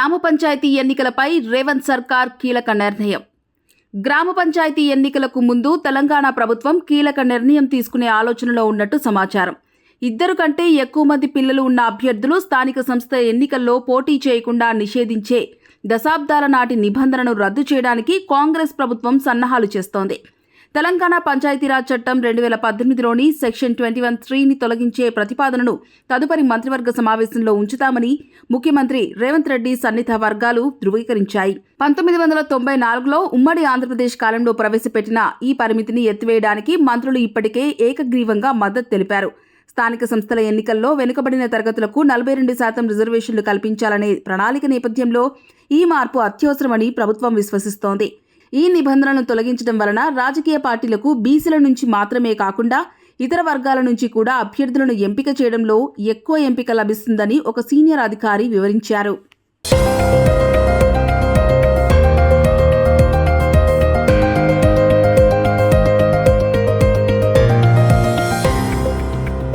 గ్రామ పంచాయతీ ఎన్నికలపై రేవంత్ సర్కార్ కీలక నిర్ణయం. గ్రామ పంచాయతీ ఎన్నికలకు ముందు తెలంగాణ ప్రభుత్వం కీలక నిర్ణయం తీసుకునే ఆలోచనలో ఉన్నట్టు సమాచారం. 2 కంటే ఎక్కువ మంది పిల్లలు ఉన్న అభ్యర్థులు స్థానిక సంస్థ ఎన్నికల్లో పోటీ చేయకుండా నిషేధించే దశాబ్దాల నాటి నిబంధనను రద్దు చేయడానికి కాంగ్రెస్ ప్రభుత్వం సన్నాహాలు చేస్తోంది. తెలంగాణ పంచాయతీరాజ్ చట్టం 2018లోని సెక్షన్ 21(3)ని తొలగించే ప్రతిపాదనను తదుపరి మంత్రివర్గ సమావేశంలో ఉంచుతామని ముఖ్యమంత్రి రేవంత్ రెడ్డి సన్నిహిత వర్గాలు ధృవీకరించాయి. 1994లో ఉమ్మడి ఆంధ్రప్రదేశ్ కాలంలో ప్రవేశపెట్టిన ఈ పరిమితిని ఎత్తివేయడానికి మంత్రులు ఇప్పటికే ఏకగ్రీవంగా మద్దతు తెలిపారు. స్థానిక సంస్థల ఎన్నికల్లో వెనుకబడిన తరగతులకు 42% రిజర్వేషన్లు కల్పించాలనే ప్రణాళిక నేపథ్యంలో ఈ మార్పు అత్యవసరమని ప్రభుత్వం విశ్వసిస్తోంది. ఈ నిబంధనలను తొలగించడం వలన రాజకీయ పార్టీలకు బీసీల నుంచి మాత్రమే కాకుండా ఇతర వర్గాల నుంచి కూడా అభ్యర్థులను ఎంపిక చేయడంలో ఎక్కువ ఎంపిక లభిస్తుందని ఒక సీనియర్ అధికారి వివరించారు.